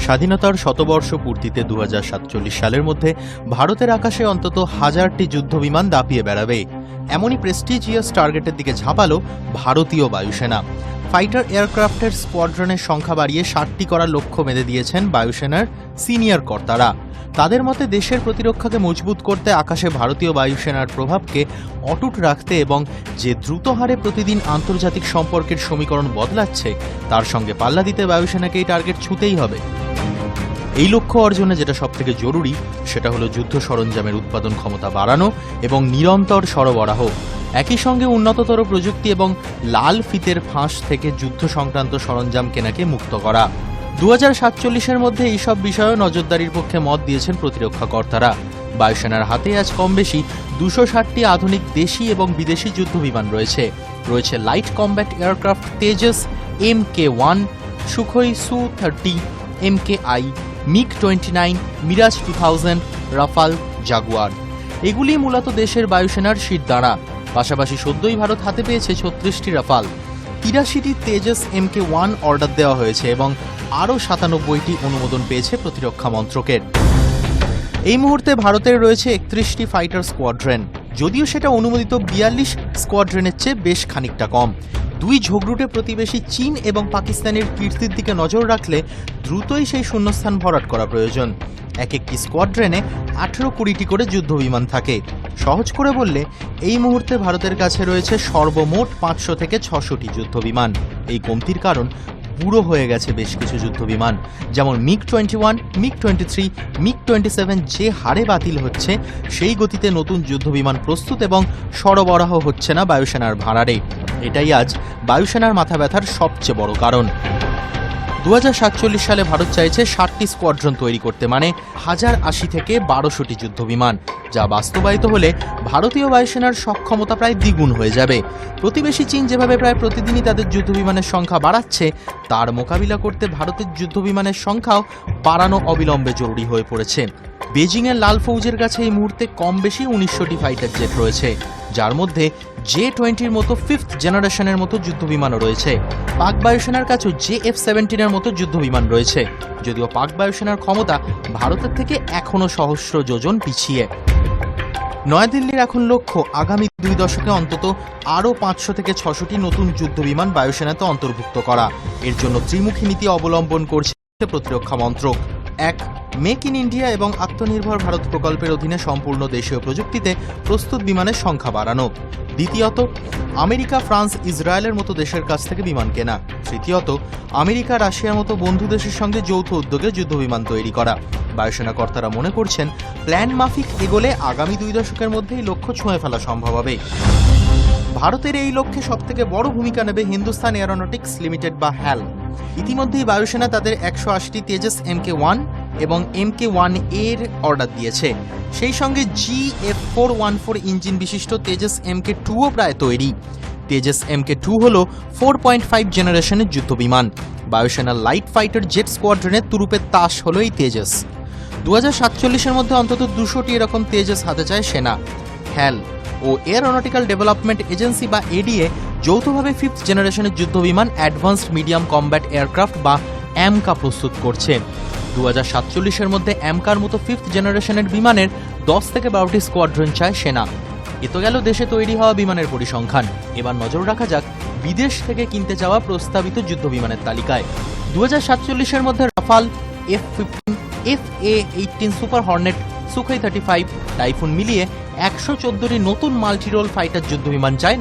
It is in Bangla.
স্বাধীনতার শতবর্ষ পূর্তিতে 2047 সালের মধ্যে ভারতের আকাশে অন্তত 1000টি যুদ্ধবিমান দাপিয়ে বেড়াবে, এমনই প্রেস্টিজিয়াস টার্গেটের দিকে ঝাঁপালো ভারতীয় বায়ুসেনা। ফাইটার এয়ারক্রাফটের স্কোয়াড্রনের সংখ্যা বাড়িয়ে 60টি করার লক্ষ্য বেঁধে দিয়েছেন বায়ুসেনার সিনিয়র কর্তারা। তাদের মতে দেশের প্রতিরক্ষাকে মজবুত করতে আকাশে ভারতীয় বায়ুসেনার প্রভাবকে অটুট রাখতে এবং যে দ্রুত হারে প্রতিদিন আন্তর্জাতিক সম্পর্কের সমীকরণ বদলাচ্ছে তার সঙ্গে পাল্লা দিতে বায়ুসেনাকে এই টার্গেট ছুঁতেই হবে। এই লক্ষ্য অর্জনে যেটা সবথেকে জরুরি সেটা হলো যুদ্ধ সরঞ্জামের উৎপাদন ক্ষমতা বাড়ানো এবং নিরন্তর সরবরাহ, একই সঙ্গে উন্নততর প্রযুক্তি এবং লাল ফিতের ফাঁস থেকে যুদ্ধ সংক্রান্ত সরঞ্জাম কেনাকে মুক্ত করা। 2047-এর মধ্যে এইসব বিষয়েও নজরদারির পক্ষে মত দিয়েছেন প্রতিরক্ষা কর্তারা। বায়ুসেনার হাতে আজ কম বেশি 260টি আধুনিক দেশি এবং বিদেশি যুদ্ধবিমান রয়েছে light combat aircraft Tejas MK1, Sukhoi Su-30, MKI, MiG-29, Mirage 2000, Rafale, Jaguar. এগুলি মূলত দেশের বায়ুসেনার শিরদাঁড়া। পাশাপাশি সদ্যই ভারত হাতে পেয়েছে 36টি রাফাল, 83টি তেজস MK1 অর্ডার দেওয়া হয়েছে এবং আরও 97টি অনুমোদন পেয়েছে প্রতিরক্ষা মন্ত্রকের। এই মুহূর্তে ভারতের রয়েছে 31টি ফাইটার স্কোয়াড্রন, যদিও সেটা অনুমোদিত 42 স্কোয়াড্রনের চেয়ে বেশ খানিকটা কম। দুই ঝগড়ুটে প্রতিবেশী চীন এবং পাকিস্তানের কীর্তির দিকে নজর রাখলে দ্রুতই সেই শূন্যস্থান ভরাট করা প্রয়োজন। একটি স্কোয়াড্রনে 18-20টি করে যুদ্ধবিমান থাকে। সহজ করে বললে এই মুহূর্তে ভারতের কাছে রয়েছে সর্বমোট 500 থেকে 600টি যুদ্ধবিমান। এই কমতির কারণ বুড়ো হয়ে গেছে বেশ কিছু যুদ্ধবিমান, যেমন MiG-21, MiG-23, MiG-27 যে হারে বাতিল হচ্ছে সেই গতিতে নতুন যুদ্ধবিমান প্রস্তুত এবং সরবরাহ হচ্ছে না বায়ুসেনার ভাড়ারে। এটাই আজ বায়ুসেনার মাথা ব্যথার সবচেয়ে বড় কারণ। 2047 সালে ভারত চাইছে 60টি স্কোয়াড্রন তৈরি করতে, মানে 1080 থেকে 1200টি যুদ্ধবিমান, যা বাস্তবায়িত হলে ভারতীয় বায়ুসেনার সক্ষমতা প্রায় দ্বিগুণ হয়ে যাবে। প্রতিবেশী চীন যেভাবে প্রায় প্রতিদিনই তাদের যুদ্ধবিমানের সংখ্যা বাড়াচ্ছে, তার মোকাবিলা করতে ভারতের যুদ্ধবিমানের সংখ্যাও বাড়ানো অবিলম্বে জরুরি হয়ে পড়েছে। বেজিংয়ের লাল ফৌজের কাছে এই মুহূর্তে কম বেশি 1900টি ফাইটার জেট রয়েছে, যার মধ্যে J-20-র মতো 5th জেনারেশনের মতো যুদ্ধবিমানও রয়েছে। পাক বায়ুসেনার কাছেও JF-17-এর মতো যুদ্ধবিমান রয়েছে, যদিও পাক বায়ুসেনার ক্ষমতা ভারতের থেকে এখনও সহস্র যোজন পিছিয়ে। নয়াদিল্লির এখন লক্ষ্য আগামী 2 দশকে অন্তত আরও 500 থেকে 600টি নতুন যুদ্ধবিমান বায়ুসেনাতে অন্তর্ভুক্ত করা। এর জন্য ত্রিমুখী নীতি অবলম্বন করছে প্রতিরক্ষা মন্ত্রক। 1. মেক ইন ইন্ডিয়া এবং আত্মনির্ভর ভারত প্রকল্পের অধীনে সম্পূর্ণ দেশীয় প্রযুক্তিতে প্রস্তুত বিমানের সংখ্যা বাড়ানো। দ্বিতীয়ত, আমেরিকা, ফ্রান্স, ইসরায়েলের মতো দেশের কাছ থেকে বিমান কেনা। তৃতীয়ত, আমেরিকা, রাশিয়ার মতো বন্ধু দেশের সঙ্গে যৌথ উদ্যোগে যুদ্ধবিমান তৈরি করা। বায়ুসেনা কর্তারা মনে করছেন প্ল্যান মাফিক এগোলে আগামী 2 দশকের মধ্যেই লক্ষ্য ছুঁয়ে ফেলা সম্ভব হবে। ভারতের এই লক্ষ্যে সবথেকে বড় ভূমিকা নেবে হিন্দুস্তান এরোনটিক্স লিমিটেড বা HAL। ইতিমধ্যেই বায়ুসেনা তাদের 180টি তেজস MK1 এবং MK1 এর অর্ডার দিয়েছে। সেই সঙ্গে GF-414 ইঞ্জিন বিশিষ্ট তেজস MK2ও প্রায় তৈরি। তেজস MK2 হল 4.5 জেনারেশনের যুদ্ধবিমান। বায়ুসেনার লাইট ফাইটার জেট স্কোয়াড্রনের তুরুপের তাস হল এই তেজস। 2047-এর মধ্যে অন্তত 200টি এরকম তেজস হাতে চায় সেনা। HAL ও এরোনটিক্যাল ডেভেলপমেন্ট এজেন্সি বা ADA যৌথভাবে 5th জেনারেশনের যুদ্ধবিমান অ্যাডভান্সড মিডিয়াম কমব্যাট এয়ারক্রাফট বা AMCA প্রস্তুত করছে। 2047-এর মধ্যে AMCAর মতো 5th জেনারেশনের বিমানের 10 থেকে 12টি স্কোয়াড্রন চায় সেনা। এ তো গেল দেশে তৈরি হওয়া বিমানের পরিসংখ্যান। এবার নজর রাখা যাক বিদেশ থেকে কিনতে যাওয়া প্রস্তাবিত যুদ্ধবিমানের তালিকায়। 2047-এর মধ্যে Rafale, F-15, FA-18 super Hornet, Sukhoi 35, typhoon মিলিয়ে 114টি নতুন মাল্টিরোল ফাইটার যুদ্ধবিমান চায়